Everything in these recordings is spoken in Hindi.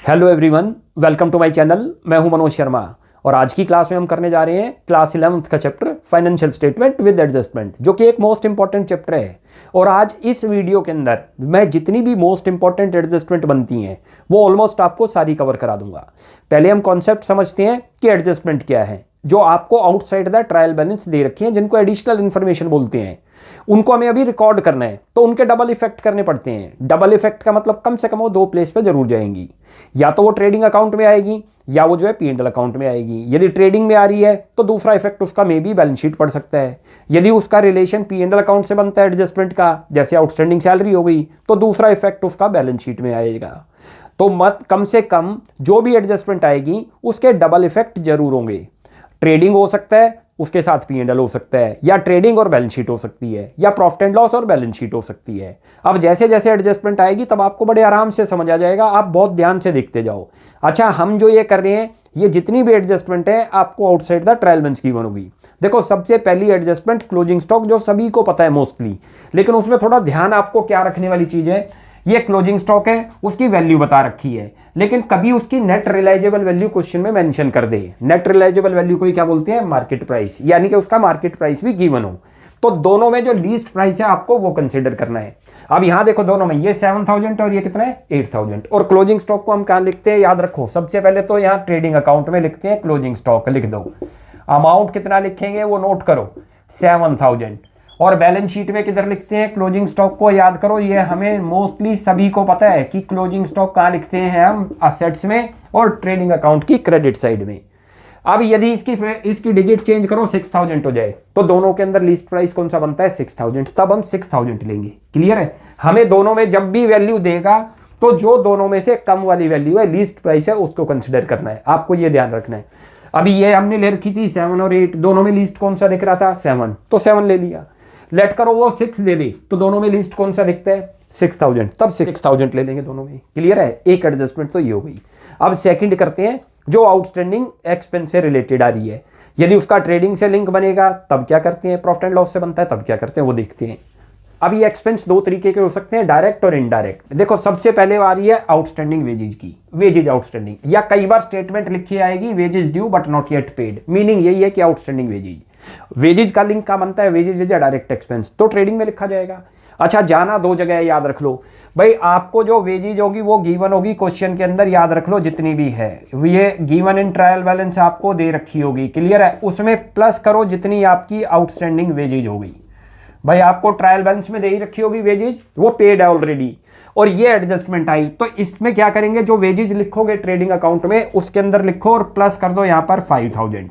Hello everyone, welcome to my channel. मैं हूं मनोज शर्मा और आज की क्लास में हम करने जा रहे हैं क्लास 11th का chapter financial statement with adjustment, जो कि एक मोस्ट इंपॉर्टेंट चैप्टर है। और आज इस वीडियो के अंदर मैं जितनी भी मोस्ट इंपॉर्टेंट एडजस्टमेंट बनती हैं वो ऑलमोस्ट आपको सारी कवर करा दूंगा। पहले हम कॉन्सेप्ट समझते हैं कि एडजस्टमेंट क्या है, जो आपको आउटसाइड द ट्रायल बैलेंस दे रखी है, जिनको एडिशनल इन्फॉर्मेशन बोलते हैं। उनको हमें अभी रिकॉर्ड करना है, तो उनके डबल इफेक्ट करने पड़ते हैं। डबल इफेक्ट का मतलब कम से कम वो दो प्लेस पे जरूर जाएंगी, या तो वो ट्रेडिंग अकाउंट में आएगी या वो जो है P&L अकाउंट में आएगी। यदि ट्रेडिंग में आ रही है तो दूसरा इफेक्ट उसका मे भी बैलेंस शीट पड़ सकता है। यदि उसका रिलेशन P&L अकाउंट से बनता है एडजस्टमेंट का, जैसे आउटस्टैंडिंग सैलरी हो गई, तो दूसरा इफेक्ट उसका बैलेंस शीट में आएगा। तो मत कम से कम जो भी एडजस्टमेंट आएगी उसके डबल इफेक्ट जरूर होंगे। ट्रेडिंग हो सकता है, उसके साथ P&L हो सकता है, या ट्रेडिंग और बैलेंस शीट हो सकती है, या प्रॉफिट एंड लॉस और बैलेंस शीट हो सकती है। अब जैसे जैसे एडजस्टमेंट आएगी तब आपको बड़े आराम से समझ आ जाएगा, आप बहुत ध्यान से देखते जाओ। अच्छा, हम जो ये कर रहे हैं, ये जितनी भी एडजस्टमेंट है आपको आउटसाइड द ट्रायल बैलेंस की बनोगी। देखो, सबसे पहली एडजस्टमेंट क्लोजिंग स्टॉक, जो सभी को पता है मोस्टली, लेकिन उसमें थोड़ा ध्यान आपको क्या रखने वाली चीज है, ये क्लोजिंग स्टॉक है, उसकी वैल्यू बता रखी है, लेकिन कभी उसकी नेट रिलाइजेबल वैल्यू क्वेश्चन में मेंशन कर दे। नेट रिलाइजेबल वैल्यू को ही क्या बोलते हैं, मार्केट प्राइस, यानी कि उसका मार्केट प्राइस भी गिवन हो। तो दोनों में जो लीस्ट प्राइस है आपको वो कंसीडर करना है। अब यहां देखो, दोनों में ये 7000 और ये कितना है 8000। और क्लोजिंग स्टॉक को हम कहां लिखते हैं, याद रखो, सबसे पहले तो यहां ट्रेडिंग अकाउंट में लिखते हैं क्लोजिंग स्टॉक, लिख दो। अमाउंट कितना लिखेंगे वो नोट करो, 7000। और बैलेंस शीट में किधर लिखते हैं क्लोजिंग स्टॉक को, याद करो, ये हमें मोस्टली सभी को पता है कि क्लोजिंग स्टॉक कहां लिखते हैं हम, असेट्स में और ट्रेडिंग अकाउंट की क्रेडिट साइड में। अब यदि इसकी डिजिट चेंज करो 6000 हो जाए, तो दोनों के अंदर लीस्ट प्राइस कौन सा बनता है 6000, तब हम 6000 लेंगे। क्लियर है? हमें दोनों में जब भी वैल्यू देगा तो जो दोनों में से कम वाली वैल्यू है, लीस्ट प्राइस है, उसको कंसिडर करना है। आपको ये ध्यान रखना है। अभी ये हमने ले रखी थी 7 और 8, दोनों में लीस्ट कौन सा दिख रहा था 7, तो 7 ले लिया। लेट करो वो 6 दे दे, तो दोनों में लीस्ट कौन सा दिखता है 6000, तब 6000 ले लेंगे दोनों में। क्लियर है? एक एडजस्टमेंट तो ये हो गई। अब सेकंड करते हैं, जो आउटस्टैंडिंग एक्सपेंस से रिलेटेड आ रही है, यदि उसका ट्रेडिंग से लिंक बनेगा तब क्या करते हैं, प्रॉफिट एंड लॉस से बनता है तब क्या करते हैं वो देखते हैं। अब ये एक्सपेंस दो तरीके के हो सकते हैं, डायरेक्ट और इनडायरेक्ट। देखो, सबसे पहले आ रही है आउटस्टैंडिंग वेजेज की, वेजेज आउटस्टैंडिंग, या कई बार स्टेटमेंट लिखी आएगी wages due but not yet paid. Meaning यही है कि आउटस्टैंडिंग वेजेज, वेजेज का लिंक का बनता है वेजेज इज डायरेक्ट एक्सपेंस, तो ट्रेडिंग में लिखा जाएगा। अच्छा, जाना दो जगह है, याद रख लो भाई। आपको जो वेजेज होगी वो गिवन होगी क्वेश्चन के अंदर, याद रख लो, जितनी भी है ये गिवन इन ट्रायल बैलेंस आपको दे रखी होगी। क्लियर है? उसमें प्लस करो जितनी आपकी आउटस्टैंडिंग वेजेज होगी। भाई आपको ट्रायल बैलेंस में दे ही रखी होगी वेजेज, वो पेड है ऑलरेडी, और ये एडजस्टमेंट आई, तो इसमें क्या करेंगे, जो वेजेज लिखोगे ट्रेडिंग अकाउंट में उसके अंदर लिखो और प्लस कर दो यहाँ पर 5000,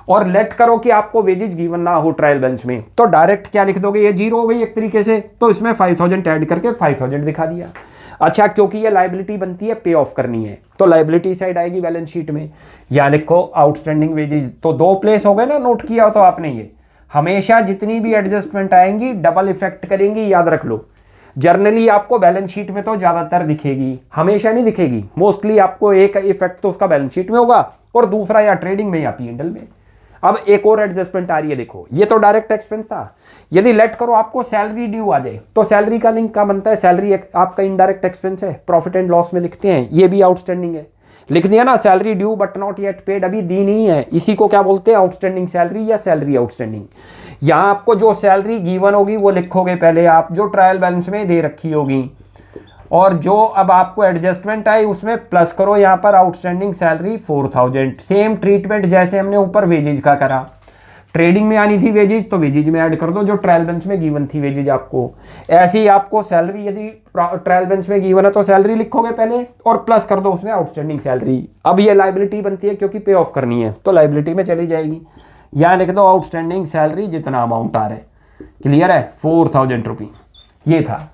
और लेट करो कि आपको वेजेज गिवन ना हो ट्रायल बैलेंस में, तो डायरेक्ट क्या लिख दोगे, ये जीरो हो गई एक तरीके से, तो इसमें 5000 ऐड करके 5000 दिखा दिया। अच्छा, क्योंकि ये लायबिलिटी बनती है, पे ऑफ करनी है, तो लायबिलिटी साइड आएगी बैलेंस शीट में। या लिखो आउटस्टैंडिंग वेजेज, तो दो प्लेस हो गए ना, नोट किया हो तो आपने। ये हमेशा जितनी भी एडजस्टमेंट आएंगी डबल इफेक्ट करेंगी, याद रख लो। जर्नली आपको बैलेंस शीट में तो ज्यादातर दिखेगी, हमेशा नहीं दिखेगी। मोस्टली आपको एक इफेक्ट तो उसका बैलेंस शीट में होगा और दूसरा या ट्रेडिंग में या P&L में। अब एक और एडजस्टमेंट आ रही है, देखो, ये तो डायरेक्ट एक्सपेंस था। यदि लेट करो आपको सैलरी ड्यू आ जाए, तो सैलरी का लिंक क्या बनता है, सैलरी आपका इनडायरेक्ट एक्सपेंस है, प्रॉफिट एंड लॉस में लिखते हैं, ये भी आउटस्टैंडिंग है। लिख दिया ना, salary due but not yet paid, अभी दी नहीं है, इसी को क्या बोलते हैं, आउटस्टैंडिंग सैलरी या सैलरी आउटस्टैंडिंग। यहां आपको जो सैलरी गिवन होगी वो लिखोगे पहले आप, जो ट्रायल बैलेंस में दे रखी होगी, और जो अब आपको एडजस्टमेंट आई उसमें प्लस करो यहाँ पर आउटस्टैंडिंग सैलरी 4000। सेम ट्रीटमेंट जैसे हमने ऊपर वेजेज का करा, ट्रेडिंग में आनी थी वेजेज तो वेजेज में ऐड कर दो, जो ट्रायल बैलेंस में गिवन थी वेजेज आपको। ऐसे ही आपको सैलरी, यदि ट्रायल बैलेंस में गिवन है तो सैलरी लिखोगे पहले और प्लस कर दो उसमें आउटस्टैंडिंग सैलरी। अब ये लायबिलिटी बनती है क्योंकि पे ऑफ करनी है, तो लायबिलिटी में चली जाएगी। यहाँ लिख दो आउटस्टैंडिंग सैलरी जितना अमाउंट आ रहा है। क्लियर है? 4000 रुपीज ये था।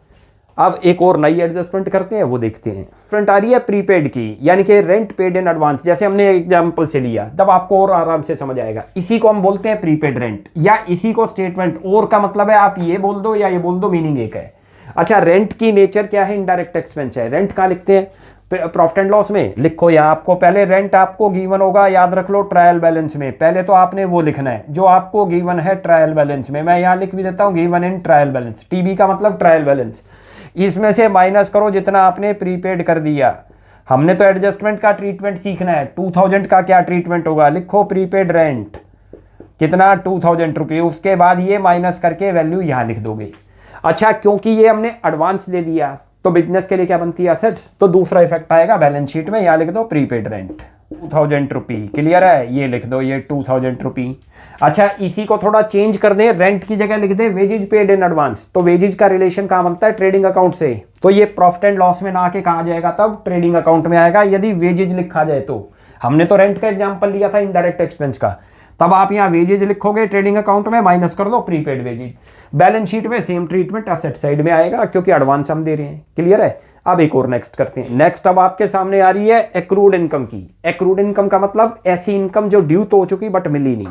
अब एक और नई एडजस्टमेंट करते हैं, वो देखते हैं। फ्रंट आ रही है प्रीपेड की, यानी कि रेंट पेड इन एडवांस, जैसे हमने एग्जांपल से लिया, तब आपको और आराम से समझ आएगा। इसी को हम बोलते हैं प्रीपेड रेंट, या इसी को स्टेटमेंट। और का मतलब है आप ये बोल दो या ये बोल दो, मीनिंग एक है। अच्छा, रेंट की नेचर क्या है, इनडायरेक्ट एक्सपेंस है। रेंट कहाँ लिखते हैं, प्रॉफिट एंड लॉस में। लिखो यहाँ आपको पहले रेंट आपको गिवन होगा, याद रख लो, ट्रायल बैलेंस में। पहले तो आपने वो लिखना है जो आपको गिवन है ट्रायल बैलेंस में। मैं यहाँ लिख भी देता हूँ given in trial balance, TB का मतलब ट्रायल बैलेंस। इसमें से माइनस करो जितना आपने प्रीपेड कर दिया। हमने तो एडजस्टमेंट का ट्रीटमेंट सीखना है। 2000 का क्या ट्रीटमेंट होगा, लिखो प्रीपेड रेंट कितना 2000 रुपये, उसके बाद ये माइनस करके वैल्यू यहाँ लिख दोगे। अच्छा, क्योंकि ये हमने एडवांस दे दिया तो बिजनेस के लिए क्या बनती है, असेट्स, तो दूसरा इफेक्ट आएगा बैलेंस शीट में, यहाँ लिख दो प्रीपेड रेंट 2000 रुपी। क्लियर है, ये लिख दो ये 2000 रुपी। अच्छा, इसी को थोड़ा चेंज कर दें, रेंट की जगह लिख दें वेजेज पेड इन एडवांस। तो वेजेज का रिलेशन कहाँ बनता है, ट्रेडिंग अकाउंट से, तो ये प्रॉफिट एंड लॉस में ना आके कहाँ जाएगा, तब ट्रेडिंग अकाउंट में आएगा यदि वेजेज लिखा जाए तो। हमने तो रेंट का एग्जाम्पल लिया था इनडायरेक्ट एक्सपेंस का, तब आप यहाँ वेजेज लिखोगे ट्रेडिंग अकाउंट में, माइनस कर दो प्रीपेड वेजेज। बैलेंस शीट में सेम ट्रीटमेंट असेट साइड में आएगा क्योंकि एडवांस हम दे रहे हैं। क्लियर है, अब एक और नेक्स्ट करते हैं। नेक्स्ट अब आपके सामने आ रही है एक्रूड इनकम की। एक्रूड इनकम का मतलब ऐसी इनकम जो ड्यू तो हो चुकी बट मिली नहीं।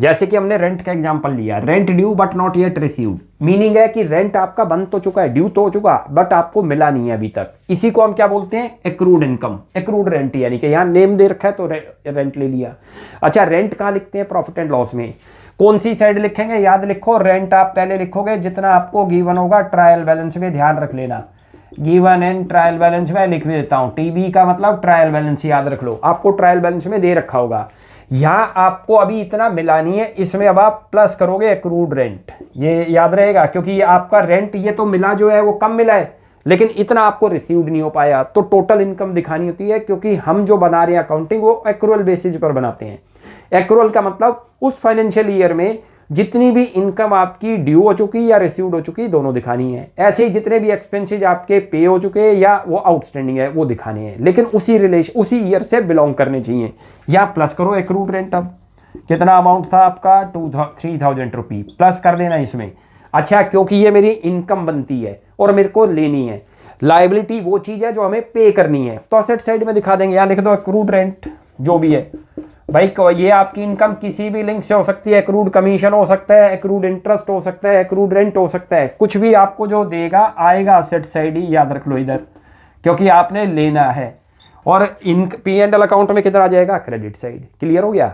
जैसे कि हमने रेंट का एग्जांपल लिया, rent due but not yet received, meaning है कि रेंट आपका बंद तो चुका है, ड्यू तो हो चुका बट आपको मिला नहीं है अभी तक। इसी को हम क्या बोलते हैं, एक्रूड इनकम, एक्रूड रेंट, यानी कि यहाँ नेम दे रखा है तो रेंट ले लिया। अच्छा, रेंट कहाँ लिखते हैं, प्रॉफिट एंड लॉस में। कौन सी साइड लिखेंगे, याद लिखो, रेंट आप पहले लिखोगे जितना आपको गिवन होगा ट्रायल बैलेंस में, ध्यान रख लेना। गिवन एंड ट्रायल बैलेंस में लिख भी देता हूं, टीबी का मतलब ट्रायल बैलेंस, याद रख लो, आपको ट्रायल बैलेंस में दे रखा होगा। यहाँ आपको अभी इतना मिला नहीं है, इसमें अब आप प्लस करोगे एक्रूड रेंट, ये याद रहेगा, क्योंकि ये आपका रेंट ये तो मिला जो है वो कम मिला है लेकिन इतना आपको रिसीव्ड नहीं हो पाया, तो टोटल इनकम दिखानी होती है, क्योंकि हम जो बना रहे हैं अकाउंटिंग वो एक्रूअल बेसिस पर बनाते हैं। एक्रूअल का मतलब उस फाइनेंशियल ईयर में जितनी भी इनकम आपकी ड्यू हो चुकी या रिसीव्ड हो चुकी दोनों दिखानी है। ऐसे ही जितने भी एक्सपेंसेस आपके पे हो चुके या वो आउटस्टैंडिंग है वो दिखाने हैं, लेकिन उसी ईयर से बिलोंग करने चाहिए। या प्लस करो एक्रूड रेंट, अब कितना अमाउंट था आपका 3000 रुपी, प्लस कर देना इसमें। अच्छा, क्योंकि ये मेरी इनकम बनती है और मेरे को लेनी है, लायबिलिटी वो चीज़ है जो हमें पे करनी है, तो असेट साइड में दिखा देंगे, यहाँ लिख दो एक्रूड रेंट जो भी है। भाई ये आपकी इनकम किसी भी लिंक से हो सकती है, एक्रूड कमीशन हो सकता है, एक्रूड इंटरेस्ट हो सकता है, एक्रूड रेंट हो सकता है, कुछ भी आपको जो देगा आएगा असेट साइड ही, याद रख लो इधर, क्योंकि आपने लेना है। और इन P&L अकाउंट में कितना आ जाएगा, क्रेडिट साइड। क्लियर हो गया।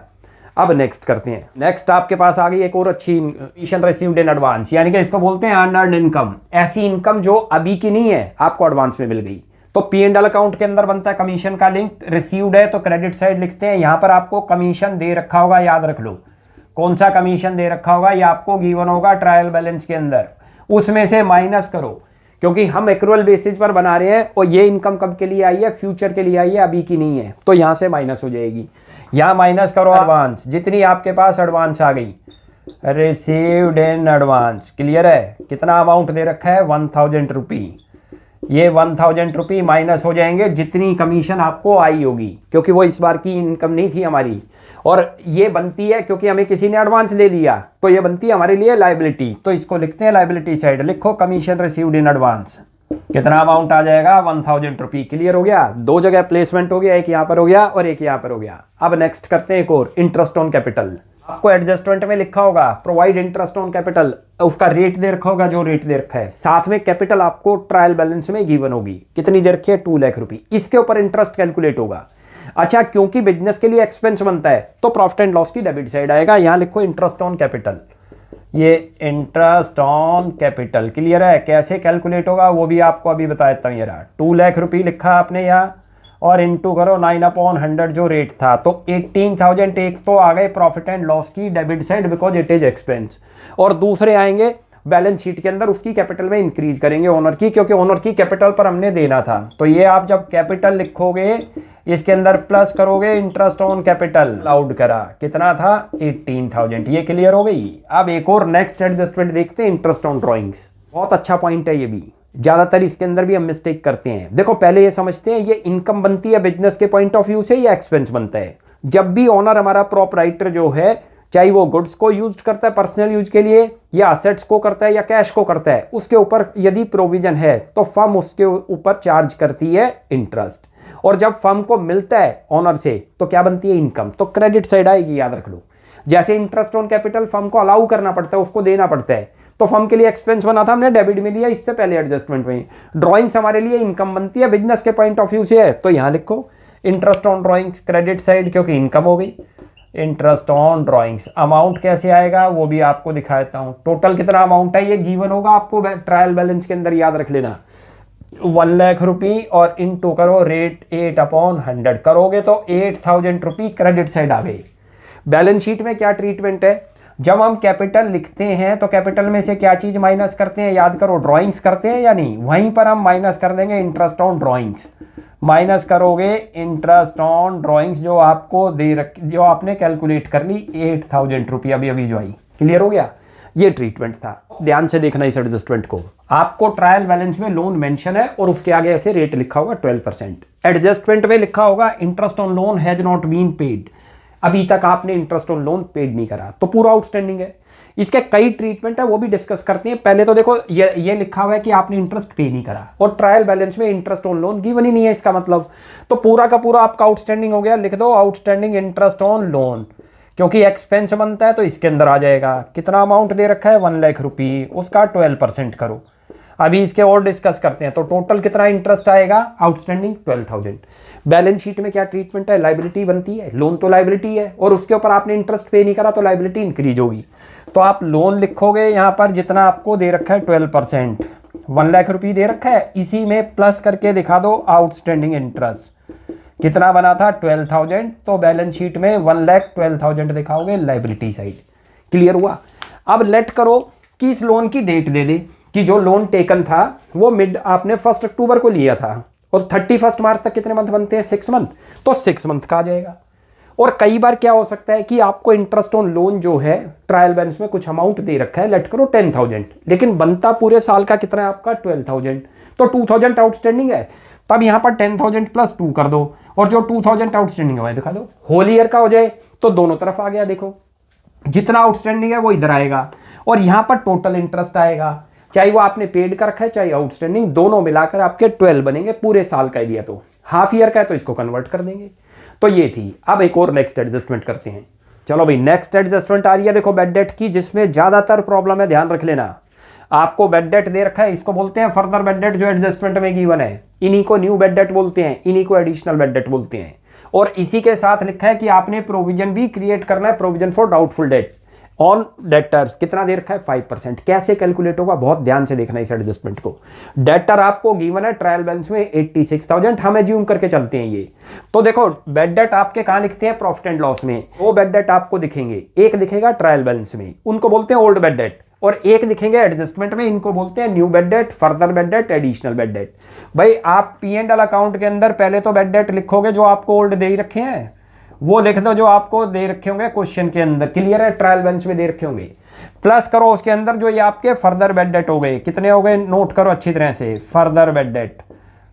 अब नेक्स्ट करते हैं। नेक्स्ट आपके पास आ गई एक और अच्छी, कमीशन रिसीव्ड इन एडवांस, यानी कि इसको बोलते हैं अनअर्न्ड इनकम। ऐसी इनकम जो अभी की नहीं है, आपको एडवांस में मिल गई, तो P&L अकाउंट के अंदर बनता है कमीशन का लिंक, रिसीव्ड है तो क्रेडिट साइड लिखते हैं। यहां पर आपको कमीशन दे रखा होगा, याद रख लो कौन सा कमीशन दे रखा होगा, ये आपको गिवन होगा ट्रायल बैलेंस के अंदर, उसमें से माइनस करो, क्योंकि हम एक्रूअल बेसिस पर बना रहे हैं और ये इनकम कब के लिए आई है, फ्यूचर के लिए आई है, अभी की नहीं है, तो यहां से माइनस हो जाएगी। यहां माइनस करो एडवांस, जितनी आपके पास एडवांस आ गई, रिसीव्ड इन एडवांस। क्लियर है, कितना अमाउंट दे रखा है 1000 रुपी, ये 1000 रुपी माइनस हो जाएंगे जितनी कमीशन आपको आई होगी, क्योंकि वो इस बार की इनकम नहीं थी हमारी, और ये बनती है क्योंकि हमें किसी ने एडवांस दे दिया, तो ये बनती है हमारे लिए लायबिलिटी, तो इसको लिखते हैं लायबिलिटी साइड। लिखो कमीशन रिसीव्ड इन एडवांस, कितना अमाउंट आ जाएगा 1000 रुपी। क्लियर हो गया, दो जगह प्लेसमेंट हो गया, एक यहाँ पर हो गया और एक यहाँ पर हो गया। अब नेक्स्ट करते हैं एक और, इंटरेस्ट ऑन कैपिटल। आपको एडजस्टमेंट में लिखा होगा प्रोवाइड इंटरेस्ट ऑन कैपिटल, उसका रेट दे रखा होगा जो रेट दे रखा है, साथ में कैपिटल आपको ट्रायल बैलेंस में गिवन होगी, कितनी दे रखी है 2 लाख रुपी, इसके ऊपर इंटरेस्ट कैलकुलेट होगा। अच्छा, क्योंकि बिजनेस के लिए एक्सपेंस बनता है तो प्रॉफिट एंड लॉस की डेबिट साइड आएगा, यहाँ लिखो इंटरेस्ट ऑन कैपिटल, ये इंटरेस्ट ऑन कैपिटल। क्लियर है, कैसे कैलकुलेट होगा वो भी आपको अभी बता देता हूँ। ये रहा 2 लाख रुपी लिखा आपने यहाँ, और इंटू करो 9/100 जो रेट था, तो 18,000 एक तो आ गए प्रॉफिट एंड लॉस की debit side because it is expense, और दूसरे आएंगे बैलेंस शीट के अंदर उसकी कैपिटल में इंक्रीज करेंगे ओनर की, क्योंकि ओनर की कैपिटल पर हमने देना था। तो ये आप जब कैपिटल लिखोगे इसके अंदर प्लस करोगे इंटरेस्ट ऑन कैपिटल, अलाउड करा, कितना था 18,000। ये क्लियर हो गई। अब एक और नेक्स्ट एडजस्टमेंट देखते हैं, इंटरेस्ट ऑन ड्रॉइंग्स। बहुत अच्छा पॉइंट है ये भी, ज्यादातर इसके अंदर भी हम मिस्टेक करते हैं। देखो पहले ये समझते हैं ये इनकम बनती है बिजनेस के पॉइंट ऑफ व्यू से या एक्सपेंस बनता है। जब भी ओनर हमारा प्रोपराइटर जो है, चाहे वो गुड्स को यूज करता है पर्सनल यूज के लिए या असेट्स को करता है या कैश को करता है, उसके ऊपर यदि प्रोविजन है तो फर्म उसके ऊपर चार्ज करती है इंटरेस्ट, और जब फर्म को मिलता है ओनर से तो क्या बनती है इनकम, तो क्रेडिट साइड आएगी, याद रख लो। जैसे इंटरेस्ट ऑन कैपिटल फर्म को अलाउ करना पड़ता है, उसको देना पड़ता है, तो फर्म के लिए एक्सपेंस बना था, हमने डेबिट में लिया इससे पहले एडजस्टमेंट में। ड्राइंग्स हमारे लिए इनकम बनती है बिजनेस के पॉइंट ऑफ व्यू से है, तो यहां लिखो interest on drawings credit side, क्योंकि इनकम हो गई। इंटरेस्ट ऑन ड्राइंग्स अमाउंट कैसे आएगा वो भी आपको दिखा देता हूं। टोटल कितना अमाउंट है ये गिवन होगा आपको ट्रायल बैलेंस के अंदर, याद रख लेना। 1 लाख रुपी और इनटू करो रेट 8/100 करोगे तो 8,000 रुपी क्रेडिट साइड आ गई। बैलेंस शीट में क्या ट्रीटमेंट है, जब हम कैपिटल लिखते हैं तो कैपिटल में से क्या चीज माइनस करते हैं, याद करो, ड्राइंग्स करते हैं या नहीं, वहीं पर हम माइनस कर देंगे इंटरेस्ट ऑन ड्राइंग्स, माइनस करोगे इंटरेस्ट ऑन ड्राइंग्स जो आपको जो आपने कैलकुलेट कर ली 8,000 रुपी अभी अभी जो आई। क्लियर हो गया, ये ट्रीटमेंट था। ध्यान से देखना इस एडजस्टमेंट को, आपको ट्रायल बैलेंस में लोन मेंशन है और उसके आगे ऐसे रेट लिखा होगा 12%, एडजस्टमेंट में लिखा होगा interest on loan has not been paid, अभी तक आपने इंटरेस्ट ऑन लोन पेड नहीं करा तो पूरा आउटस्टैंडिंग है। इसके कई ट्रीटमेंट है, वो भी डिस्कस करते हैं। पहले तो देखो ये लिखा हुआ है कि आपने इंटरेस्ट पे नहीं करा और ट्रायल बैलेंस में इंटरेस्ट ऑन लोन गिवन ही नहीं है, इसका मतलब तो पूरा का पूरा आपका आउटस्टैंडिंग हो गया। लिख दो आउटस्टैंडिंग इंटरेस्ट ऑन लोन, क्योंकि एक्सपेंस बनता है तो इसके अंदर आ जाएगा। कितना अमाउंट दे रखा है 1 लाख रुपी, उसका 12% करो। अभी इसके और डिस्कस करते हैं। तो टोटल कितना इंटरेस्ट आएगा आउटस्टैंडिंग 12,000। बैलेंस शीट में क्या ट्रीटमेंट है, लाइबिलिटी बनती है, लोन तो लाइबिलिटी है और उसके ऊपर आपने इंटरेस्ट पे नहीं करा तो लाइबिलिटी इंक्रीज होगी। तो आप लोन लिखोगे यहाँ पर जितना आपको दे रखा है 12%, 1 लाख रुपये दे रखा है, इसी में प्लस करके दिखा दो आउटस्टैंडिंग इंटरेस्ट कितना बना था 12,000, तो बैलेंस शीट में 1,12,000 दिखाओगे लाइबिलिटी साइड। क्लियर हुआ। अब लेट करो कि इस लोन की डेट दे दे कि जो लोन टेकन था वो मिड आपने 1 अक्टूबर को लिया था और 31 मार्च तक कितने मंथ बनते हैं 6 मंथ, तो 6 मंथ का आ जाएगा। और कई बार क्या हो सकता है कि आपको इंटरेस्ट ऑन लोन जो है ट्रायल बैलेंस में कुछ अमाउंट दे रखा है, लेट करो 10,000, लेकिन बनता पूरे साल का कितना है आपका 12,000, तो 2,000 आउटस्टैंडिंग है। तब यहाँ पर 10,000 + 2 कर दो और जो 2,000 आउटस्टैंडिंग है दिखा दो, होल ईयर का हो जाए तो दोनों तरफ आ गया। देखो जितना आउटस्टैंडिंग है वो इधर आएगा और यहाँ पर टोटल इंटरेस्ट आएगा, चाहे वो आपने पेड कर रखा है चाहे आउटस्टैंडिंग, दोनों मिलाकर आपके 12 बनेंगे पूरे साल का एरिया। तो हाफ ईयर का है तो इसको कन्वर्ट कर देंगे। तो ये थी। अब एक और नेक्स्ट एडजस्टमेंट करते हैं। चलो भाई नेक्स्ट एडजस्टमेंट आ रही है, देखो बेड डेट की, जिसमें ज्यादातर प्रॉब्लम है, ध्यान रख लेना। आपको बेड डेट दे रखा है, इसको बोलते हैं फर्दर बेड डेट जो एडजस्टमेंट में गिवन है, इन्हीं को न्यू बेड डेट बोलते हैं, इन्हीं को एडिशनल बेड डेट बोलते हैं। और इसी के साथ लिखा है कि आपने प्रोविजन भी क्रिएट करना है, provision for doubtful debt on debtors, कितना दे रखा है 5%। कैसे कैलकुलेट होगा बहुत ध्यान से देखना इस एडजस्टमेंट को। डेटर आपको गिवन है ट्रायल बैलेंस में 86,000, हम एज्यूम करके चलते हैं ये। तो देखो बेड डेट आपके कहां लिखते हैं प्रॉफिट एंड लॉस में, वो बेड डेट आपको दिखेंगे, एक दिखेगा ट्रायल बैलेंस में, उनको बोलते हैं ओल्ड बेड डेट, और एक दिखेंगे एडजस्टमेंट में, इनको बोलते हैं new bad date, further bed date, additional bed date. भाई आप P&L अकाउंट के अंदर पहले तो बेड डेट लिखोगे जो आपको ओल्ड दे ही रखे हैं, वो लिख दो जो आपको दे रखे होंगे क्वेश्चन के अंदर, क्लियर है, ट्रायल बेलेंस में दे रखे होंगे, प्लस करो उसके अंदर जो ये आपके फर्दर बेड डेट हो गए, कितने हो गए नोट करो अच्छी तरह से, फर्दर बेड डेट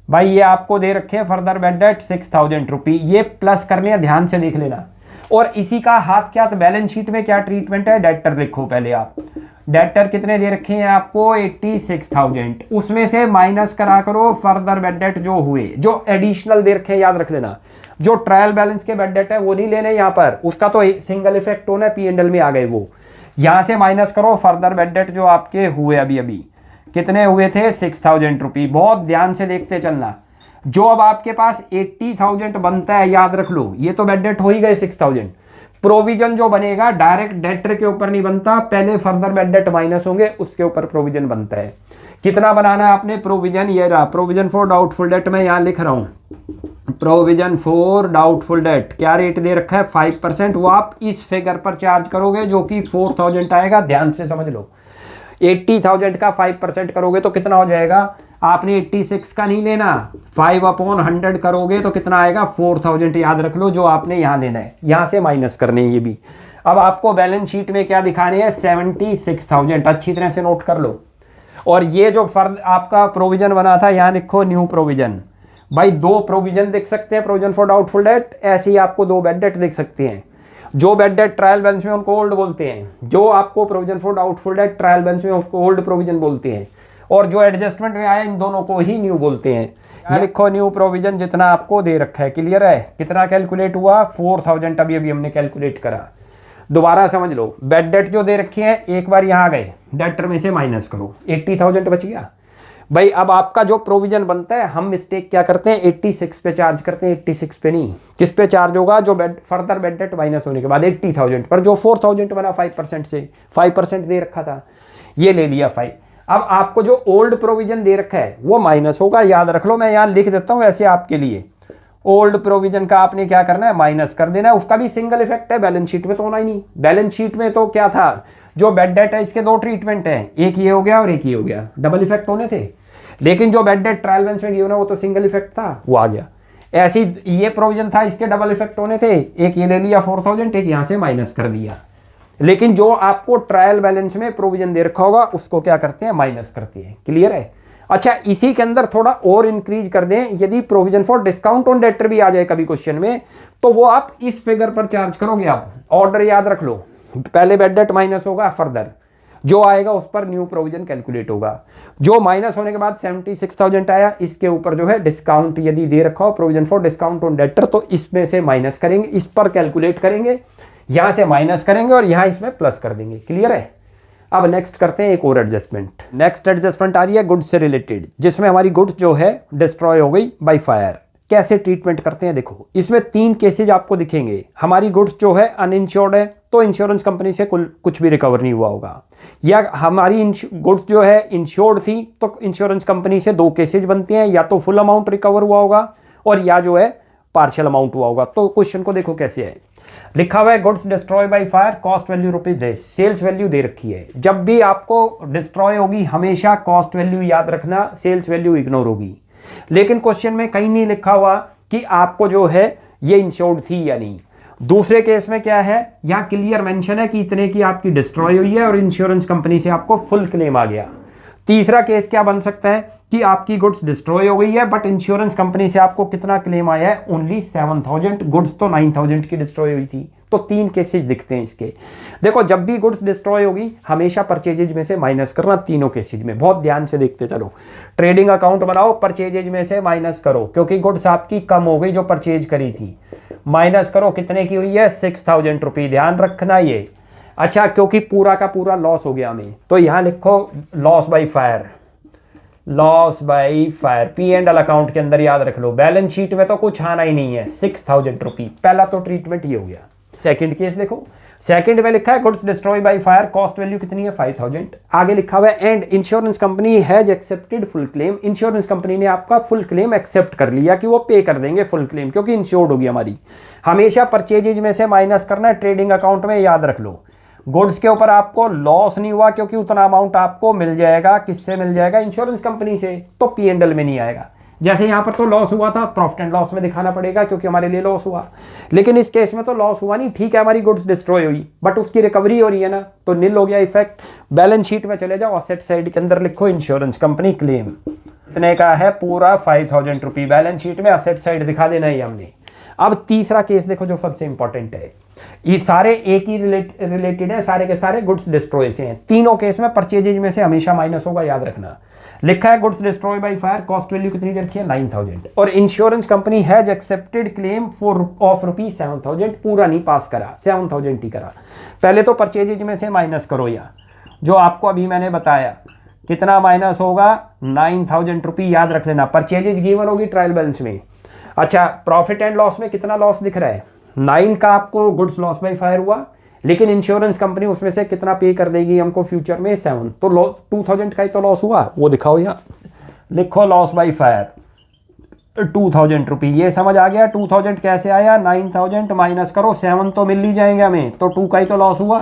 भाई ये आपको दे रखे हैं फर्दर बेड डेट 6,000 रुपी, ये प्लस करने हैं, ध्यान से देख लेना। और इसी का हाथ क्या, तो बैलेंस शीट में क्या ट्रीटमेंट है, डेटर लिखो पहले आप, डेटर कितने दे रखे हैं आपको 86,000, उसमें से माइनस करा करो फर्दर बेड डेट जो हुए, जो एडिशनल दे रखे हैं, याद रख लेना, जो ट्रायल बैलेंस के बेड डेट है वो नहीं लेने यहाँ पर, उसका तो सिंगल इफेक्ट होना है, P&L में आ गए वो, यहाँ से माइनस करो फर्दर बेड डेट जो आपके हुए अभी अभी, कितने हुए थे 6,000 रुपी। बहुत ध्यान से देखते चलना, जो अब आपके पास 80,000 बनता है, याद रख लो, ये तो बेड डेट हो ही गए 6,000, प्रोविजन जो बनेगा डायरेक्ट डेटर के ऊपर नहीं बनता, पहले फर्दर बेड डेट माइनस होंगे उसके ऊपर प्रोविजन बनता है। कितना बनाना है आपने प्रोविजन, ये रहा प्रोविजन फॉर डाउटफुल डेट, मैं यहाँ लिख रहा हूँ प्रोविजन फॉर डाउटफुल डेट, क्या रेट दे रखा है 5%, वो आप इस फिगर पर चार्ज करोगे जो कि 4,000 आएगा, ध्यान से समझ लो। 80,000 का 5% करोगे तो कितना हो जाएगा, आपने 86 का नहीं लेना, 5/100 करोगे तो कितना आएगा 4,000, याद रख लो जो आपने यहाँ लेना है, यहाँ से माइनस करने हैं ये भी। अब आपको बैलेंस शीट में क्या दिखाने हैं 76,000, अच्छी तरह से नोट कर लो। और ये जो फर्द आपका प्रोविजन बना था यहाँ लिखो न्यू प्रोविजन, भाई 2 प्रोविजन देख सकते हैं प्रोविजन फॉर डाउटफुल डेट, ऐसे ही आपको 2 बेड डेट देख सकते हैं। जो बेड डेट ट्रायल बैलेंस में उनको ओल्ड बोलते हैं, जो आपको provision for doubtful debt trial balance में उसको ओल्ड प्रोविजन बोलते हैं, और जो एडजस्टमेंट में आया इन दोनों को ही न्यू बोलते हैं। यहाँ लिखो न्यू प्रोविजन जितना आपको दे रखा है, क्लियर है, कितना कैलकुलेट हुआ 4,000 अभी अभी हमने कैलकुलेट करा। दोबारा समझ लो, बेड डेट जो दे रखी है एक बार यहाँ गए, डेटर में से माइनस करो 80,000 बच गया। भाई अब आपका जो प्रोविजन बनता है, हम मिस्टेक क्या करते हैं 86 पे चार्ज करते हैं, 86 पे नहीं, किस पे चार्ज होगा, जो फर्दर बेड डेट माइनस होने के बाद 80,000 पर जो 4,000 बना 5% से, 5% दे रखा था, ये ले लिया 5। अब आपको जो ओल्ड प्रोविजन दे रखा है वो माइनस होगा, याद रख लो, मैं यहाँ लिख देता हूँ वैसे आपके लिए। ओल्ड प्रोविजन का आपने क्या करना है, माइनस कर देना है। उसका भी सिंगल इफेक्ट है, बैलेंस शीट में तो होना ही नहीं। बैलेंस शीट में तो क्या था, जो बेड डेट है इसके दो ट्रीटमेंट है, एक ये हो गया और एक ये हो गया, डबल इफेक्ट होने थे। लेकिन जो बेड डेट ट्रायल बैलेंस में गिवन है वो तो सिंगल इफेक्ट था, वो आ गया। ऐसी ये प्रोविजन था, इसके डबल इफेक्ट होने थे, एक ये ले लिया 4000, एक यहाँ से माइनस कर दिया। लेकिन जो आपको ट्रायल बैलेंस में प्रोविजन दे रखा होगा उसको क्या करते हैं, माइनस करते हैं। क्लियर है। अच्छा, इसी के अंदर थोड़ा और इंक्रीज कर दें, यदि provision for discount on debtor भी आ जाए कभी क्वेश्चन में, तो वो आप इस फिगर पर चार्ज करोगे। आप ऑर्डर याद रख लो, पहले बेड डेट माइनस होगा, फर्दर जो आएगा उस पर न्यू प्रोविजन कैलकुलेट होगा। जो माइनस होने के बाद 76,000 आया, इसके ऊपर जो है डिस्काउंट यदि दे रखा हो, provision for discount on debtor, तो इसमें से माइनस करेंगे, इस पर कैलकुलेट करेंगे, यहां से माइनस करेंगे और यहां इसमें प्लस कर देंगे। क्लियर है। अब नेक्स्ट करते हैं एक और एडजस्टमेंट। नेक्स्ट एडजस्टमेंट आ रही है गुड्स से रिलेटेड, जिसमें हमारी गुड्स जो है डिस्ट्रॉय हो गई बाय फायर। कैसे ट्रीटमेंट करते हैं देखो, इसमें 3 केसेज आपको दिखेंगे। हमारी गुड्स जो है अनइंश्योर्ड है तो इंश्योरेंस कंपनी से कुछ भी रिकवर नहीं हुआ होगा, या हमारी गुड्स जो है इंश्योर्ड थी तो इंश्योरेंस कंपनी से 2 केसेज बनते हैं, या तो फुल अमाउंट रिकवर हुआ होगा और या जो है पार्शियल अमाउंट हुआ होगा। तो क्वेश्चन को देखो कैसे है, लिखा हुआ है goods destroy by fire, cost value ₹10, sales value दे रखी है। जब भी आपको डिस्ट्रॉय होगी हमेशा कॉस्ट वैल्यू याद रखना, सेल्स वैल्यू इग्नोर होगी। लेकिन क्वेश्चन में कहीं नहीं लिखा हुआ कि आपको जो है ये इंश्योर्ड थी या नहीं। दूसरे केस में क्या है, यहां क्लियर मेंशन है कि इतने की आपकी डिस्ट्रॉय हुई है और इंश्योरेंस कंपनी से आपको फुल क्लेम आ गया। तीसरा केस क्या बन सकता है कि आपकी गुड्स डिस्ट्रॉय हो गई है बट इंश्योरेंस कंपनी से आपको कितना क्लेम आया है, ओनली 7000, गुड्स तो 9000 की डिस्ट्रॉय हुई थी। तो 3 केसेज दिखते हैं इसके। देखो, जब भी गुड्स डिस्ट्रॉय होगी हमेशा परचेजेज में से माइनस करना, तीनों केसेज में। बहुत ध्यान से देखते चलो, ट्रेडिंग अकाउंट बनाओ, परचेजेज में से माइनस करो, क्योंकि गुड्स आपकी कम हो गई जो परचेज करी थी, माइनस करो, कितने की हुई है, 6000 रुपये, ध्यान रखना ये। अच्छा, क्योंकि पूरा का पूरा लॉस हो गया हमें, तो यहां लिखो loss by fire, loss by fire P&L account के अंदर याद रख लो। बैलेंस शीट में तो कुछ आना ही नहीं है, 6000 रुपये। पहला तो ट्रीटमेंट ये हो गया। सेकंड केस देखो, सेकंड में लिखा है goods destroy by fire, cost value कितनी है, 5000। आगे लिखा हुआ है and insurance company has accepted full claim, insurance company ने आपका फुल क्लेम एक्सेप्ट कर लिया कि वो पे कर देंगे फुल क्लेम, क्योंकि इंश्योर्ड होगी हमारी। हमेशा परचेजेज में से माइनस करना है, ट्रेडिंग अकाउंट में याद रख लो। गुड्स के ऊपर आपको लॉस नहीं हुआ क्योंकि उतना अमाउंट आपको मिल जाएगा, किससे मिल जाएगा, इंश्योरेंस कंपनी से, तो P&L में नहीं आएगा। जैसे यहां पर तो लॉस हुआ था, प्रॉफिट एंड लॉस में दिखाना पड़ेगा क्योंकि हमारे लिए लॉस हुआ। लेकिन इस केस में तो लॉस हुआ नहीं, ठीक है, हमारी गुड्स डिस्ट्रॉय हुई बट उसकी रिकवरी हो रही है ना, तो नील हो गया इफेक्ट। बैलेंस शीट में चले जाओ, असेट साइड के अंदर लिखो इंश्योरेंस कंपनी क्लेम, इतने का है पूरा 5000 रुपये, बैलेंस शीट में असेट साइड दिखा देना है हमने। अब तीसरा केस देखो जो सबसे इंपॉर्टेंट है, ये सारे एक ही रिलेटेड है, सारे के सारे गुड्स डिस्ट्रॉय से हैं। तीनों केस में परचेजेज में से हमेशा माइनस होगा, याद रखना। लिखा है goods destroy by fire, cost value कितनी दे रखी है, 9000, और insurance company has accepted claim for of ₹7000, पूरा नहीं पास करा, 7000 ही करा। पहले तो परचेजेज में से माइनस करो, या जो आपको अभी मैंने बताया कितना माइनस होगा, 9000 रुपये, याद रख लेना। परचेजेज गिवन होगी ट्रायल बैलेंस में। अच्छा, प्रॉफिट एंड लॉस में कितना लॉस दिख रहा है, 9 का आपको गुड्स लॉस बाय फायर हुआ, लेकिन इंश्योरेंस कंपनी उसमें से कितना पे कर देगी हमको फ्यूचर में, 7, तो 2000 का ही तो लॉस हुआ, वो दिखाओ यहाँ, लिखो लॉस बाय फायर 2000 रुपये। ये समझ आ गया 2000 कैसे आया, 9000 माइनस करो, 7 तो मिल ही जाएंगे हमें, तो 2 का ही तो लॉस हुआ।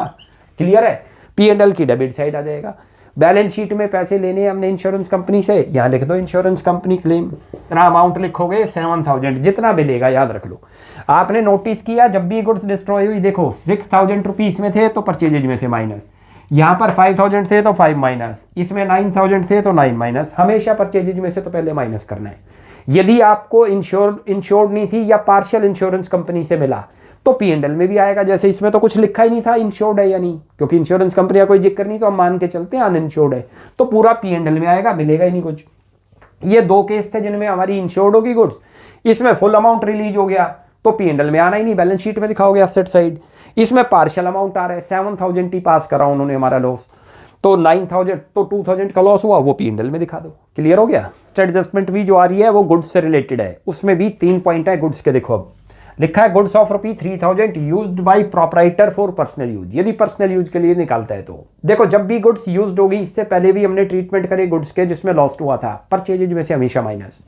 क्लियर है। P&L की डेबिट साइड आ जाएगा। बैलेंस शीट में पैसे लेने हैं हमने इंश्योरेंस कंपनी से, यहाँ लिख दो इंश्योरेंस कंपनी क्लेम, इतना अमाउंट लिखोगे 7000, जितना मिलेगा याद रख लो। आपने नोटिस किया जब भी गुड्स डिस्ट्रॉय हुई, देखो 6000 रुपये इसमें थे तो परचेजेज में से माइनस, यहाँ पर 5000 थे तो 5 माइनस, इसमें 9000 थे तो 9 माइनस। हमेशा परचेजेज में से तो पहले माइनस करना है। यदि आपको इंश्योर्ड नहीं थी या पार्शियल इंश्योरेंस कंपनी से मिला तो P&L में भी आएगा। जैसे इसमें तो कुछ लिखा ही नहीं था इंश्योर्ड है या नहीं, क्योंकि इंश्योरेंस कंपनी का कोई जिक्र नहीं, तो हम मान के चलते हैं अनइंश्योर्ड है, तो पूरा P&L में आएगा, मिलेगा ही नहीं कुछ। ये 2 केस थे जिनमें हमारी इंश्योर्ड होगी गुड्स, इसमें फुल अमाउंट रिलीज हो गया तो P&L में आना ही नहीं, बैलेंस शीट में दिखाओगे एसेट साइड। इसमें पार्शियल अमाउंट आ रहा है, 7000 ही पास करा उन्होंने हमारा लॉस, तो 9000, तो 2000 का लॉस हुआ, वो P&L में दिखा दो। क्लियर हो गया। एडजस्टमेंट भी जो आ रही है वो गुड्स से रिलेटेड है, उसमें भी 3 पॉइंट है गुड्स के। देखो अब लिखा है goods of ₹3000 used by proprietor for personal use. यदि पर्सनल यूज के लिए निकालता है तो देखो, जब भी गुड्स यूज्ड होगी, इससे पहले भी हमने ट्रीटमेंट करे गुड्स के जिसमें लॉस्ट हुआ था, परचेजेज में से हमेशा माइनस।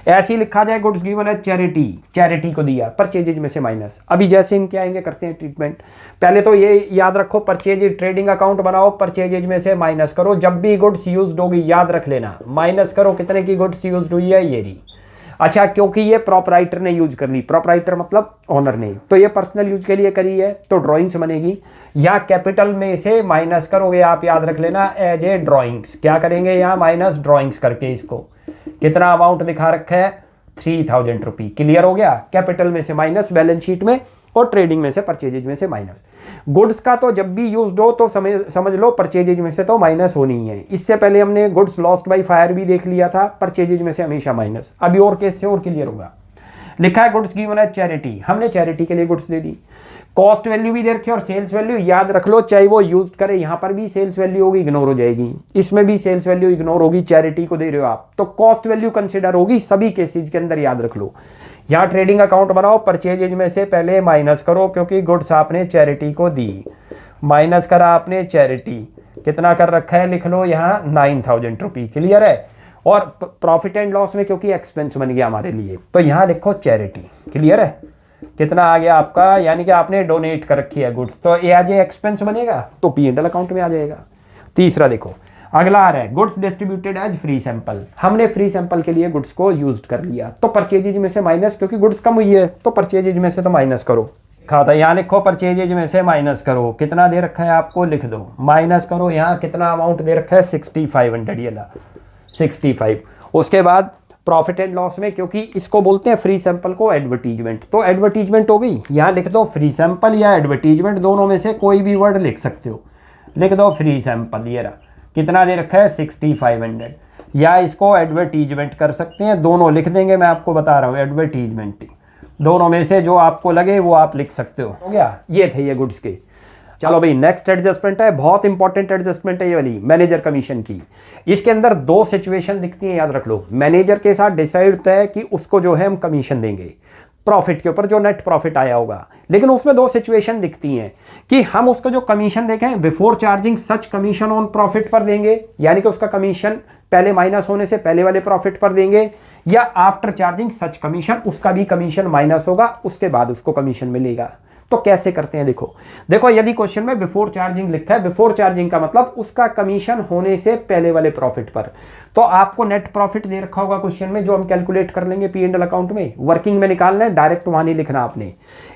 ऐसे ही लिखा जाए गुड्स गिवन है चैरिटी, चैरिटी को दिया, परचेजेज में से माइनस। अभी जैसे इनके आएंगे करते हैं ट्रीटमेंट। पहले तो ये याद रखो, परचेजेज ट्रेडिंग अकाउंट बनाओ, परचेजेज में से माइनस करो। जब भी गुड्स यूज्ड होगी याद रख लेना, माइनस करो कितने की गुड्स यूज्ड हुई है, ये रही। अच्छा, क्योंकि ये प्रोपराइटर ने यूज कर ली, प्रोपराइटर मतलब ओनर ने, तो ये पर्सनल यूज के लिए करी है, तो ड्राइंग्स बनेगी। या कैपिटल में से माइनस करोगे, आप याद रख लेना एज ए ड्राइंग्स। क्या करेंगे यहाँ, माइनस ड्राइंग्स करके इसको कितना अमाउंट दिखा रखा है, ₹3000। क्लियर हो गया, कैपिटल में से माइनस बैलेंस शीट में, और ट्रेडिंग में से परचेजेज में से माइनस। गुड्स का तो जब भी यूज्ड हो तो समझ लो परचेजेज में से तो माइनस होनी ही है। इससे पहले हमने गुड्स लॉस्ट बाय फायर भी देख लिया था, परचेजेज में से हमेशा माइनस। अभी और केस से और क्लियर होगा। लिखा है गुड्स गिवन है चैरिटी, हमने चैरिटी के लिए गुड्स दे दी। कॉस्ट वैल्यू भी दे रखी और सेल्स वैल्यू याद रख लो, चाहे वो यूज करे, यहाँ पर भी सेल्स वैल्यू होगी, इग्नोर हो जाएगी, इसमें भी सेल्स वैल्यू इग्नोर होगी, चैरिटी को दे रहे हो आप तो कॉस्ट वैल्यू कंसिडर होगी सभी केसेज के अंदर, याद रख लो। यहाँ ट्रेडिंग अकाउंट बनाओ, परचेजेज में से पहले माइनस करो, क्योंकि गुड्स आपने चैरिटी को दी, माइनस करा आपने चैरिटी, कितना कर रखा है लिख लो यहाँ ₹9000। क्लियर है। और प्रॉफिट एंड लॉस में क्योंकि एक्सपेंस बन गया हमारे लिए, तो यहाँ लिखो चैरिटी। क्लियर है, कितना आ गया आपका, यानी कि आपने डोनेट कर रखी है गुड्स, तो एज ए एक्सपेंस बनेगा, तो P&L अकाउंट में आ जाएगा। तीसरा देखो, अगला आ रहा है goods distributed as free sample. हमने फ्री सैंपल के लिए गुड्स को यूज कर लिया, तो परचेजेज में से माइनस, क्योंकि गुड्स कम हुई है तो परचेजेज में से तो माइनस करो। खाता यहाँ लिखो, परचेजेज में से माइनस करो, कितना दे रखा है आपको लिख दो, माइनस करो यहाँ कितना अमाउंट दे रखा है 6500, ये ला 65। उसके बाद प्रॉफिट एंड लॉस में, क्योंकि इसको बोलते हैं फ्री सैंपल को एडवर्टीजमेंट, तो एडवर्टीजमेंट हो गई, यहाँ लिख दो फ्री सैंपल या एडवर्टीजमेंट, दोनों में से कोई भी वर्ड लिख सकते हो, लिख दो फ्री सैंपल। ये रहा, कितना दे रखा है 6500, या इसको एडवर्टीजमेंट कर सकते हैं, दोनों लिख देंगे, मैं आपको बता रहा हूँ एडवर्टीजमेंट, दोनों में से जो आपको लगे वो आप लिख सकते हो गया। ये थे ये गुड्स के। चलो भाई, नेक्स्ट एडजस्टमेंट है, बहुत इंपॉर्टेंट एडजस्टमेंट है ये वाली, मैनेजर कमीशन की। इसके अंदर दो सिचुएशन दिखती हैं, याद रख लो। मैनेजर के साथ डिसाइड होता है कि उसको जो है हम कमीशन देंगे प्रॉफिट के ऊपर, जो नेट प्रॉफिट आया होगा, लेकिन उसमें दो सिचुएशन दिखती हैं कि हम उसको जो कमीशन देखें before charging such commission on profit पर देंगे, यानी कि उसका कमीशन पहले माइनस होने से पहले वाले प्रॉफिट पर देंगे, या आफ्टर चार्जिंग सच कमीशन, उसका भी कमीशन माइनस होगा, उसके बाद उसको कमीशन मिलेगा। तो कैसे करते हैं, देखो देखो, यदि क्वेश्चन में बिफोर चार्जिंग लिखा है, बिफोर चार्जिंग का मतलब उसका कमीशन होने से पहले वाले प्रॉफिट पर, तो आपको नेट प्रॉफिट दे रखा होगा क्वेश्चन में, जो हम कैलकुलेट कर लेंगे P&L अकाउंट में, वर्किंग में निकालना है, डायरेक्ट वहां नहीं लिखना आपने,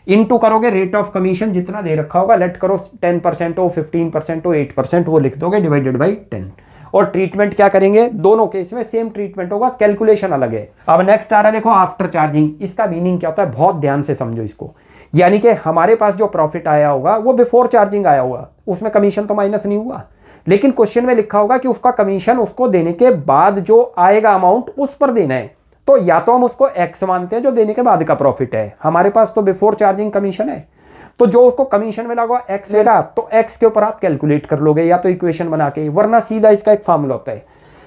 इनटू करोगे रेट ऑफ कमीशन जितना दे रखा होगा, लेट करो 10% हो, 15% हो, 8% वो लिख दोगे, डिवाइडेड बाई 10। और ट्रीटमेंट क्या करेंगे, दोनों केस में सेम ट्रीटमेंट होगा, कैलकुलेशन अलग है। अब नेक्स्ट आ रहा है देखो आफ्टर चार्जिंग, इसका मीनिंग क्या होता है, बहुत ध्यान से समझो इसको। यानी कि हमारे पास जो प्रॉफिट आया होगा वो बिफोर चार्जिंग आया होगा, उसमें कमीशन तो माइनस नहीं हुआ, लेकिन क्वेश्चन में लिखा होगा कि उसका कमीशन उसको देने के बाद जो आएगा अमाउंट उस पर देना है, तो या तो हम उसको एक्स मानते हैं जो देने के बाद का प्रॉफिट है, हमारे पास तो बिफोर चार्जिंग कमीशन है, तो जो उसको कमीशन मिला होगा एक्स लेगा, तो एक्स के ऊपर आप कैलकुलेट कर लोगे, या तो इक्वेशन बना के, वरना सीधा इसका एक फॉर्मूला होता है,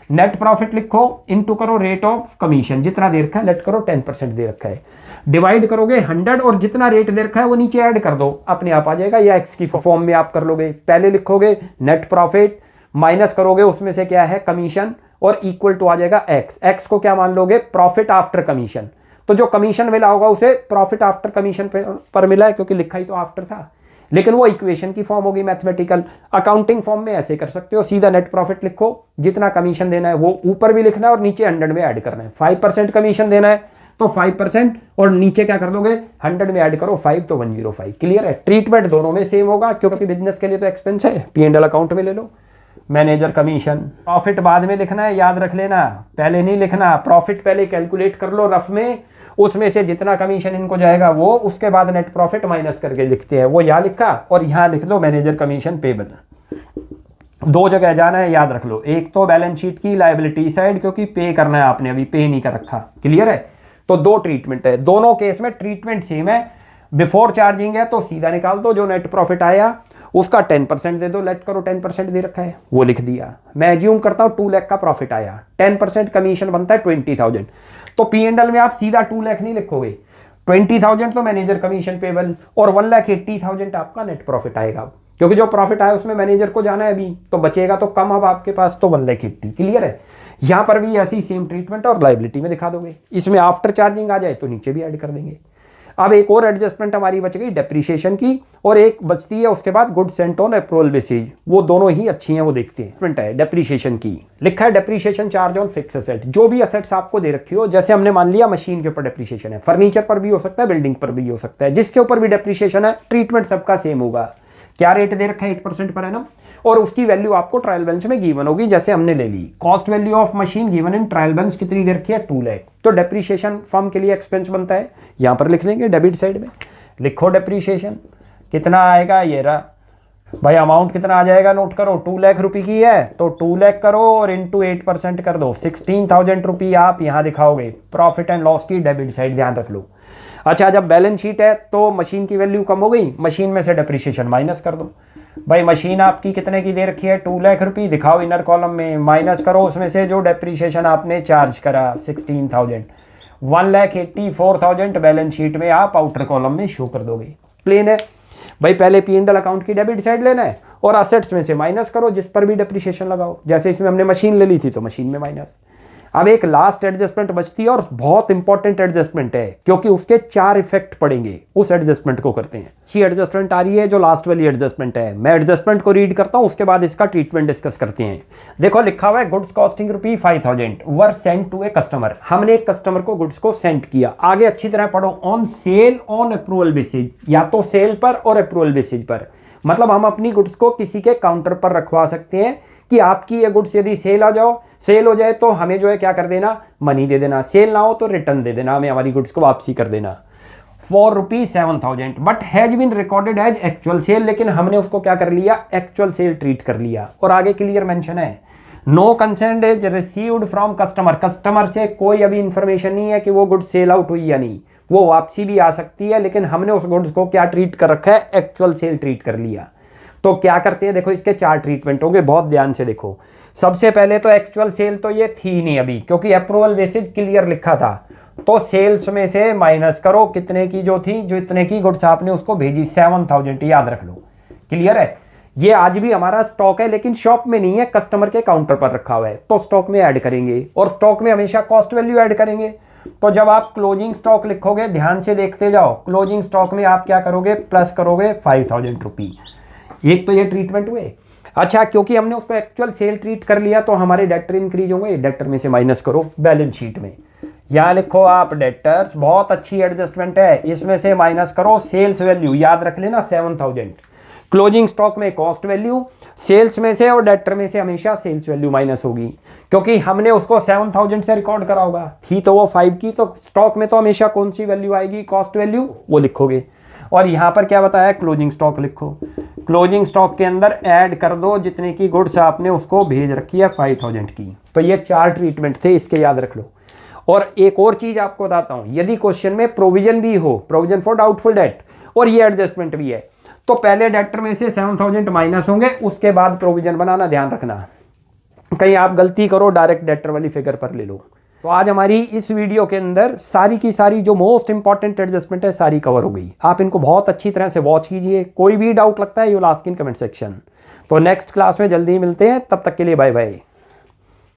नेट प्रॉफिट लिखो, इनटू करो रेट ऑफ कमीशन जितना दे रखा है, लेट करो 10% दे रखा है, डिवाइड करोगे 100 और जितना रेट दे रखा है वो नीचे ऐड कर दो, अपने आप आ जाएगा, या एक्स की फॉर्म में आप कर लोगे। पहले लिखोगे नेट प्रॉफिट, माइनस करोगे उसमें से क्या है कमीशन, और इक्वल टू आ जाएगा एक्स। एक्स को क्या मान लोगे, प्रॉफिट आफ्टर कमीशन, तो जो कमीशन मिला होगा उसे प्रॉफिट आफ्टर कमीशन पर मिला है, क्योंकि लिखा ही तो आफ्टर था, लेकिन वो इक्वेशन की फॉर्म होगी मैथमेटिकल। अकाउंटिंग फॉर्म में ऐसे कर सकते हो, सीधा नेट प्रॉफिट लिखो, जितना कमीशन देना है वो ऊपर भी लिखना है और नीचे 100 में ऐड करना है। 5% कमीशन देना है तो 5%, और नीचे क्या कर दोगे 100 में ऐड करो 5, तो 105। क्लियर है, ट्रीटमेंट दोनों में सेम होगा, क्योंकि बिजनेस के लिए तो एक्सपेंस है, P&L अकाउंट में ले लो। मैनेजर कमीशन, प्रॉफिट बाद में लिखना है, याद रख लेना, पहले नहीं लिखना, प्रॉफिट पहले कैलकुलेट कर लो रफ में, उसमें से जितना कमीशन इनको जाएगा वो, उसके बाद नेट प्रॉफिट माइनस करके लिखते हैं, वो यहाँ लिखा, और यहाँ लिख लो मैनेजर कमीशन पेबल। दो जगह जाना है, याद रख लो, एक तो बैलेंस शीट की लायबिलिटी साइड, क्योंकि पे करना है आपने, अभी पे नहीं कर रखा। क्लियर है, तो दो ट्रीटमेंट है, दोनों केस में ट्रीटमेंट सेम है। बिफोर चार्जिंग है तो सीधा निकाल दो, जो नेट प्रॉफिट आया उसका 10% दे दो, लेट करो 10% दे रखा है वो लिख दिया। मैं एज्यूम करता हूँ 2 लाख का प्रॉफिट आया, 10% कमीशन बनता है 20,000, तो P&L में आप सीधा 2 लाख नहीं लिखोगे, 20,000 तो मैनेजर कमीशन पेबल और 1,80,000 आपका नेट प्रॉफिट आएगा, क्योंकि जो प्रॉफिट आया उसमें मैनेजर को जाना है अभी, तो बचेगा तो कम अब आपके पास, तो 1,80,000। क्लियर है। यहाँ पर भी ऐसी सेम ट्रीटमेंट और लाइबिलिटी में दिखा दोगे। इसमें आफ्टर चार्जिंग आ जाए तो नीचे भी ऐड कर देंगे। अब एक और एडजस्टमेंट हमारी बच गई डेप्रीशिएशन की, और एक बचती है उसके बाद good Saint on approval basis. वो दोनों ही अच्छी हैं, वो देखते हैं। डेप्रीशिएशन की लिखा है depreciation charge on fix asset. जो भी एसेट्स आपको दे रखी हो, जैसे हमने मान लिया मशीन के ऊपर डेप्रीशिएशन है, फर्नीचर पर भी हो सकता है, बिल्डिंग पर भी हो सकता है, जिसके ऊपर भी डेप्रीशिएशन है, ट्रीटमेंट सबका सेम होगा। क्या रेट दे रखा है? 8% पर एनम, और उसकी वैल्यू आपको ट्रायल बैलेंस में गिवन होगी, जैसे हमने ले ली। Cost value of machine given in trial balance कितनी दे रखी है? 2 लाख। तो डेप्रीशिएशन फर्म के लिए एक्सपेंस बनता है, यहां पर लिख लेंगे डेबिट साइड में। लिखो डेप्रीशिएशन कितना आएगा, ये रहा भाई। अमाउंट कितना आ जाएगा नोट करो, 2 लाख रुपए की है तो 2 लाख करो और इंटू 8% कर दो, 16,000 रुपये आप यहां दिखाओगे प्रॉफिट एंड लॉस की डेबिट साइड, ध्यान रख लो। अच्छा, जब बैलेंस शीट है तो मशीन की वैल्यू कम हो गई, मशीन में से डेप्रीशिएशन माइनस कर दो। भाई मशीन आपकी कितने की दे रखी है? 2 लाख रुपये, दिखाओ इनर कॉलम में, माइनस करो उसमें से जो डेप्रीशिएशन आपने चार्ज करा 16,000, 1,84,000 बैलेंस शीट में आप आउटर कॉलम में शो कर दोगे। प्लेन है भाई। पहले P&L अकाउंट की डेबिट साइड लेना है और असेट्स में से माइनस करो जिस पर भी डेप्रीशिएशन लगाओ। जैसे इसमें हमने मशीन ले ली थी तो मशीन में माइनस। अब एक लास्ट एडजस्टमेंट बचती है और बहुत इंपॉर्टेंट एडजस्टमेंट है, क्योंकि उसके 4 इफेक्ट पड़ेंगे। उस एडजस्टमेंट को करते हैं। अच्छी एडजस्टमेंट आ रही है जो लास्ट वाली एडजस्टमेंट है। मैं एडजस्टमेंट को रीड करता हूं, उसके बाद इसका ट्रीटमेंट डिस्कस करते हैं। देखो लिखा हुआ है goods costing ₹5,000 were send to a customer. हमने एक कस्टमर को गुड्स को सेंड किया। आगे अच्छी तरह पढ़ो, on sale on approval basis, या तो सेल पर और अप्रूवल बेसिस पर। मतलब हम अपनी गुड्स को किसी के काउंटर पर रखवा सकते हैं कि आपकी ये गुड्स यदि सेल हो जाए तो हमें जो है क्या कर देना, मनी दे देना। सेल ना हो तो रिटर्न दे देना, हमें हमारी गुड्स को वापसी कर देना। For ₹7,000 but has been recorded as actual sale. लेकिन हमने उसको क्या कर लिया, एक्चुअल सेल ट्रीट कर लिया। और आगे क्लियर मेंशन है, no consent is received from customer. Customer से कोई अभी इंफॉर्मेशन नहीं है कि वो गुड्स सेल आउट हुई या नहीं। वो वापसी भी आ सकती है, लेकिन हमने उस गुड्स को क्या ट्रीट कर रखा है, एक्चुअल सेल ट्रीट कर लिया। तो क्या करते हैं, देखो इसके 4 ट्रीटमेंट होंगे, बहुत ध्यान से देखो। सबसे पहले तो एक्चुअल सेल तो ये थी नहीं अभी, क्योंकि अप्रूवल बेसिस क्लियर लिखा था। तो सेल्स में से माइनस करो कितने की जो थी, जो इतने की गुड्स आपने उसको भेजी 7,000, याद रख लो। क्लियर है। ये आज भी हमारा स्टॉक है, लेकिन शॉप में नहीं है, कस्टमर के काउंटर पर रखा हुआ है, तो स्टॉक में ऐड करेंगे। और स्टॉक में हमेशा कॉस्ट वैल्यू ऐड करेंगे। तो जब आप क्लोजिंग स्टॉक लिखोगे, ध्यान से देखते जाओ, क्लोजिंग स्टॉक में आप क्या करोगे, प्लस करोगे 5,000 रुपये। एक तो ये ट्रीटमेंट हुए। अच्छा, क्योंकि हमने उसको एक्चुअल सेल ट्रीट कर लिया तो हमारे डेटर इंक्रीज होंगे। डेटर में से माइनस करो बैलेंस शीट में, यहां लिखो आप डेटर्स। बहुत अच्छी एडजस्टमेंट है, इसमें से माइनस करो सेल्स वैल्यू, याद रख लेना 7,000। क्लोजिंग स्टॉक में कॉस्ट वैल्यू, सेल्स में से और डेटर में से हमेशा सेल्स वैल्यू माइनस होगी, क्योंकि हमने उसको 7,000 से रिकॉर्ड करा होगा। थी तो वो 5 की, तो स्टॉक में तो हमेशा कौन सी वैल्यू आएगी, कॉस्ट वैल्यू, वो लिखोगे। और यहां पर क्या बताया, क्लोजिंग स्टॉक लिखो। क्लोजिंग स्टॉक के अंदर ऐड कर दो जितने की गुड्स आपने उसको भेज रखी है 5,000 की। तो ये 4 ट्रीटमेंट थे, इसके याद रख लो। और एक और चीज आपको बताता हूं, यदि क्वेश्चन में प्रोविजन भी हो, प्रोविजन फॉर डाउटफुल डेट, और ये एडजस्टमेंट भी है, तो पहले डेटर में से 7,000 माइनस होंगे, उसके बाद प्रोविजन बनाना, ध्यान रखना। कहीं आप गलती करो डायरेक्ट डेटर वाली फिगर पर ले लो। तो आज हमारी इस वीडियो के अंदर सारी की सारी जो मोस्ट इंपॉर्टेंट एडजस्टमेंट है सारी कवर हो गई। आप इनको बहुत अच्छी तरह से वॉच कीजिए। कोई भी डाउट लगता है you will ask in comment section. तो नेक्स्ट क्लास में जल्दी ही मिलते हैं, तब तक के लिए बाय बाय।